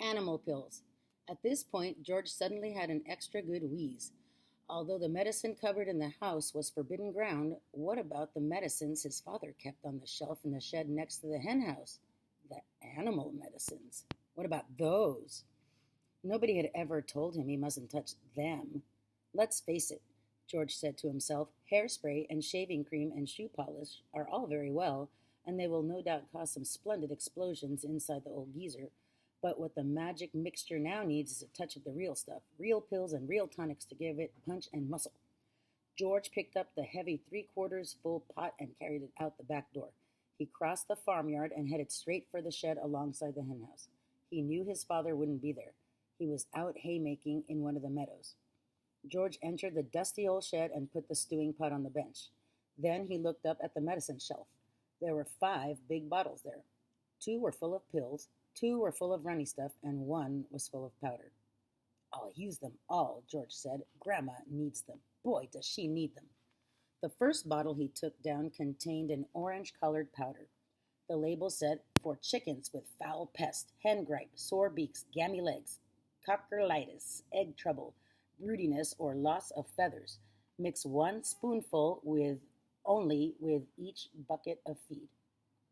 Animal pills. At this point, George suddenly had an extra good wheeze. Although the medicine cupboard in the house was forbidden ground, what about the medicines his father kept on the shelf in the shed next to the hen house? The animal medicines. What about those? Nobody had ever told him he mustn't touch them. Let's face it, George said to himself, hairspray and shaving cream and shoe polish are all very well, and they will no doubt cause some splendid explosions inside the old geezer. But what the magic mixture now needs is a touch of the real stuff, real pills and real tonics to give it punch and muscle. George picked up the heavy 3/4 full pot and carried it out the back door. He crossed the farmyard and headed straight for the shed alongside the henhouse. He knew his father wouldn't be there. He was out haymaking in one of the meadows. George entered the dusty old shed and put the stewing pot on the bench. Then he looked up at the medicine shelf. There were 5 big bottles there. 2 were full of pills, 2 were full of runny stuff, and 1 was full of powder. I'll use them all, George said. Grandma needs them. Boy, does she need them. The first bottle he took down contained an orange-colored powder. The label said, for chickens with foul pest, hen gripe, sore beaks, gammy legs, cockeritis, egg trouble, broodiness, or loss of feathers. Mix 1 spoonful with each bucket of feed.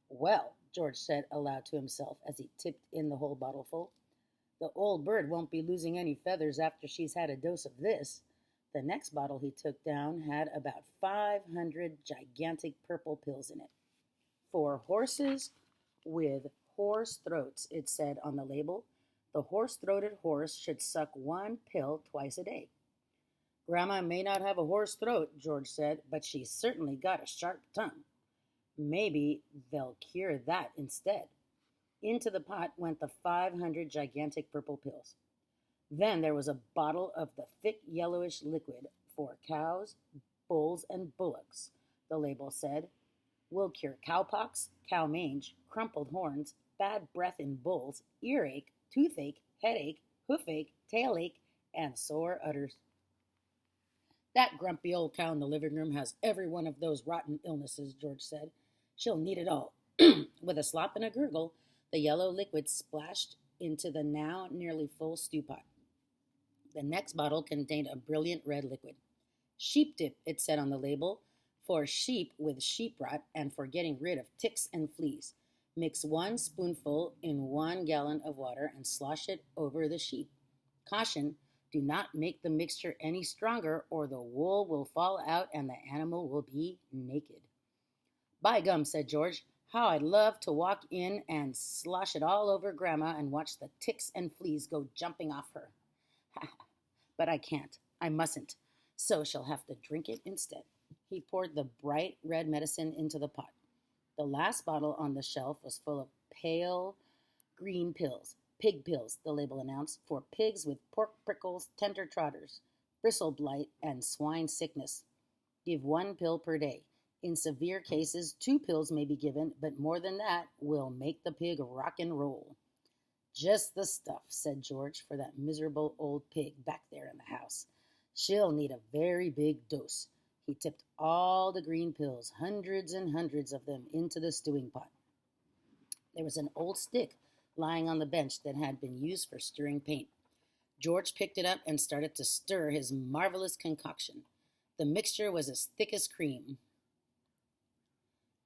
Well, George said aloud to himself as he tipped in the whole bottleful, the old bird won't be losing any feathers after she's had a dose of this. The next bottle he took down had about 500 gigantic purple pills in it. For horses with horse throats, it said on the label. The horse-throated horse should suck 1 pill twice a day. Grandma may not have a horse throat, George said, but she's certainly got a sharp tongue. Maybe they'll cure that instead. Into the pot went the 500 gigantic purple pills. Then there was a bottle of the thick yellowish liquid for cows, bulls, and bullocks, the label said. Will cure cowpox, cow mange, crumpled horns, bad breath in bulls, earache, toothache, headache, hoofache, tailhache, and sore udders. That grumpy old cow in the living room has every one of those rotten illnesses, George said. She'll need it all. With a slop and a gurgle, the yellow liquid splashed into the now nearly full stew pot. The next bottle contained a brilliant red liquid. Sheep dip, it said on the label, for sheep with sheep rot and for getting rid of ticks and fleas. Mix 1 spoonful in 1 gallon of water and slosh it over the sheep. Caution, do not make the mixture any stronger or the wool will fall out and the animal will be naked. By gum, said George, how I'd love to walk in and slosh it all over Grandma and watch the ticks and fleas go jumping off her. But I can't. I mustn't. So she'll have to drink it instead. He poured the bright red medicine into the pot. The last bottle on the shelf was full of pale green pills. Pig pills, the label announced, for pigs with pork prickles, tender trotters, bristle blight, and swine sickness. Give 1 pill per day. In severe cases, 2 pills may be given, but more than that will make the pig rock and roll. Just the stuff, said George, for that miserable old pig back there in the house. She'll need a very big dose. He tipped all the green pills, hundreds and hundreds of them, into the stewing pot. There was an old stick lying on the bench that had been used for stirring paint. George picked it up and started to stir his marvelous concoction. The mixture was as thick as cream.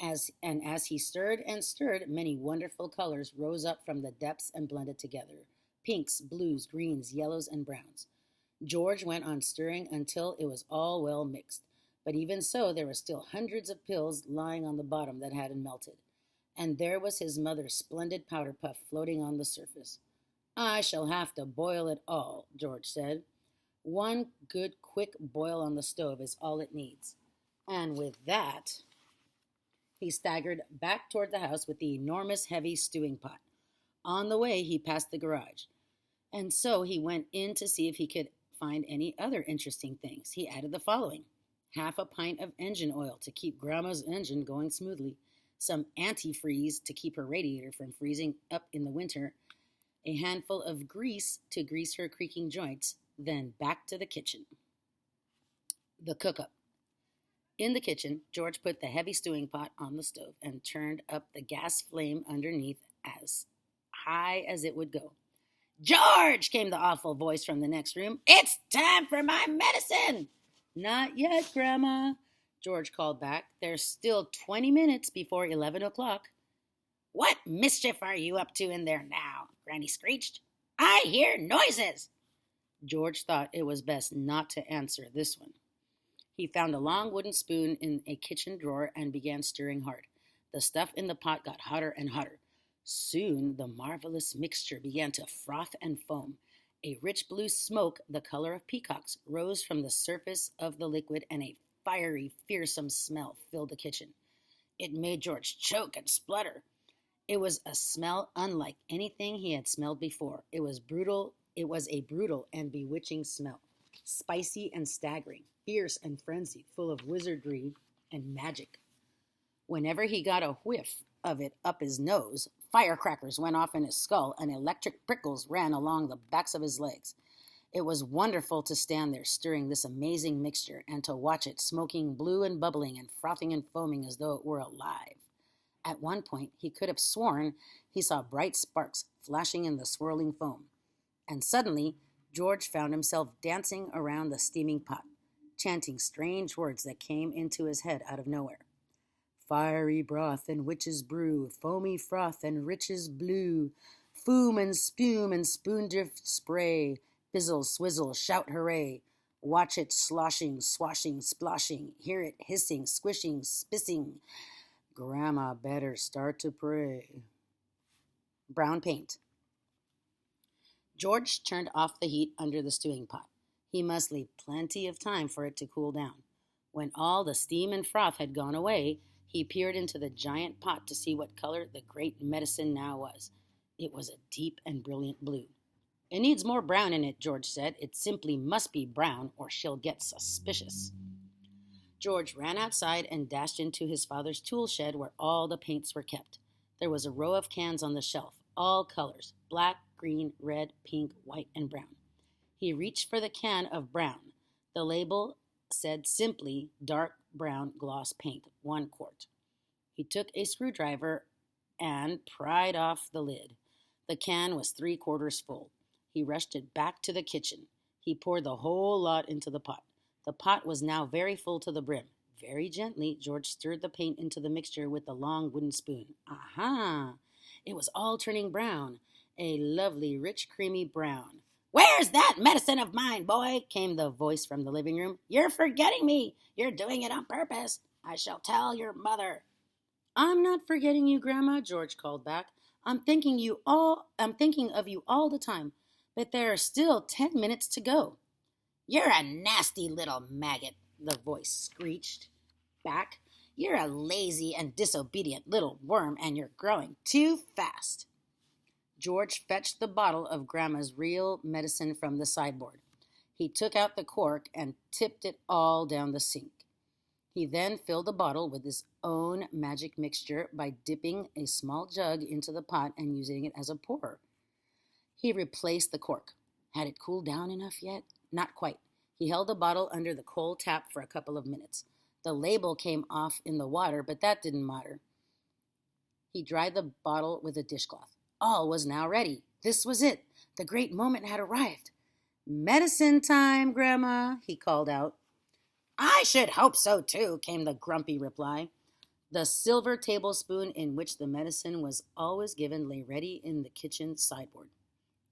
As he stirred and stirred, many wonderful colors rose up from the depths and blended together. Pinks, blues, greens, yellows, and browns. George went on stirring until it was all well mixed. But even so, there were still hundreds of pills lying on the bottom that hadn't melted. And there was his mother's splendid powder puff floating on the surface. I shall have to boil it all, George said. 1 good quick boil on the stove is all it needs. And with that, he staggered back toward the house with the enormous heavy stewing pot. On the way, he passed the garage. And so he went in to see if he could find any other interesting things. He added the following: 1/2 pint of engine oil to keep Grandma's engine going smoothly, some antifreeze to keep her radiator from freezing up in the winter, a handful of grease to grease her creaking joints, then back to the kitchen. The cook-up. In the kitchen, George put the heavy stewing pot on the stove and turned up the gas flame underneath as high as it would go. George, came the awful voice from the next room. It's time for my medicine. Not yet, Grandma, George called back. There's still 20 minutes before 11 o'clock. What mischief are you up to in there now? Granny screeched. I hear noises. George thought it was best not to answer this one. He found a long wooden spoon in a kitchen drawer and began stirring hard. The stuff in the pot got hotter and hotter. Soon the marvelous mixture began to froth and foam. A rich blue smoke, the color of peacocks, rose from the surface of the liquid, and a fiery, fearsome smell filled the kitchen. It made George choke and splutter. It was a smell unlike anything he had smelled before. It was a brutal and bewitching smell, spicy and staggering, fierce and frenzied, full of wizardry and magic. Whenever he got a whiff of it up his nose, firecrackers went off in his skull and electric prickles ran along the backs of his legs. It was wonderful to stand there stirring this amazing mixture and to watch it smoking blue and bubbling and frothing and foaming as though it were alive. At one point, he could have sworn he saw bright sparks flashing in the swirling foam. And suddenly, George found himself dancing around the steaming pot, chanting strange words that came into his head out of nowhere. Fiery broth and witch's brew, foamy froth and riches blue, foam and spume and spoon drift spray, fizzle, swizzle, shout hooray. Watch it sloshing, swashing, sploshing, hear it hissing, squishing, spissing. Grandma better start to pray. Brown paint. George turned off the heat under the stewing pot. He must leave plenty of time for it to cool down. When all the steam and froth had gone away, he peered into the giant pot to see what color the great medicine now was. It was a deep and brilliant blue. It needs more brown in it, George said. It simply must be brown, or she'll get suspicious. George ran outside and dashed into his father's tool shed where all the paints were kept. There was a row of cans on the shelf, all colors, black, green, red, pink, white, and brown. He reached for the can of brown. The label said simply dark brown gloss paint, 1 quart. He took a screwdriver and pried off the lid. The can was 3/4 full. He rushed it back to the kitchen. He poured the whole lot into the pot. The pot was now very full to the brim. Very gently, George stirred the paint into the mixture with the long wooden spoon. Aha! It was all turning brown, a lovely, rich, creamy brown. Where's that medicine of mine, boy? Came the voice from the living room. You're forgetting me. You're doing it on purpose. I shall tell your mother. I'm not forgetting you, Grandma, George called back. I'm thinking of you all the time, but there are still 10 minutes to go. You're a nasty little maggot, the voice screeched back. You're a lazy and disobedient little worm, and you're growing too fast. George fetched the bottle of Grandma's real medicine from the sideboard. He took out the cork and tipped it all down the sink. He then filled the bottle with his own magic mixture by dipping a small jug into the pot and using it as a pourer. He replaced the cork. Had it cooled down enough yet? Not quite. He held the bottle under the cold tap for a couple of minutes. The label came off in the water, but that didn't matter. He dried the bottle with a dishcloth. All was now ready. This was it. The great moment had arrived. Medicine time, Grandma, he called out. I should hope so, too, came the grumpy reply. The silver tablespoon in which the medicine was always given lay ready in the kitchen sideboard.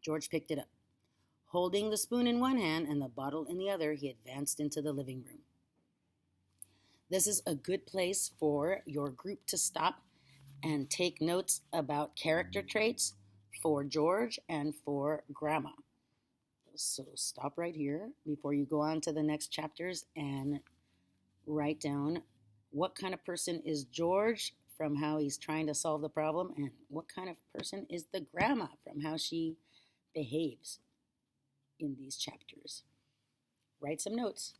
George picked it up. Holding the spoon in one hand and the bottle in the other, he advanced into the living room. This is a good place for your group to stop and take notes about character traits for George and for Grandma. So stop right here before you go on to the next chapters and write down what kind of person is George from how he's trying to solve the problem, and what kind of person is the Grandma from how she behaves in these chapters. Write some notes.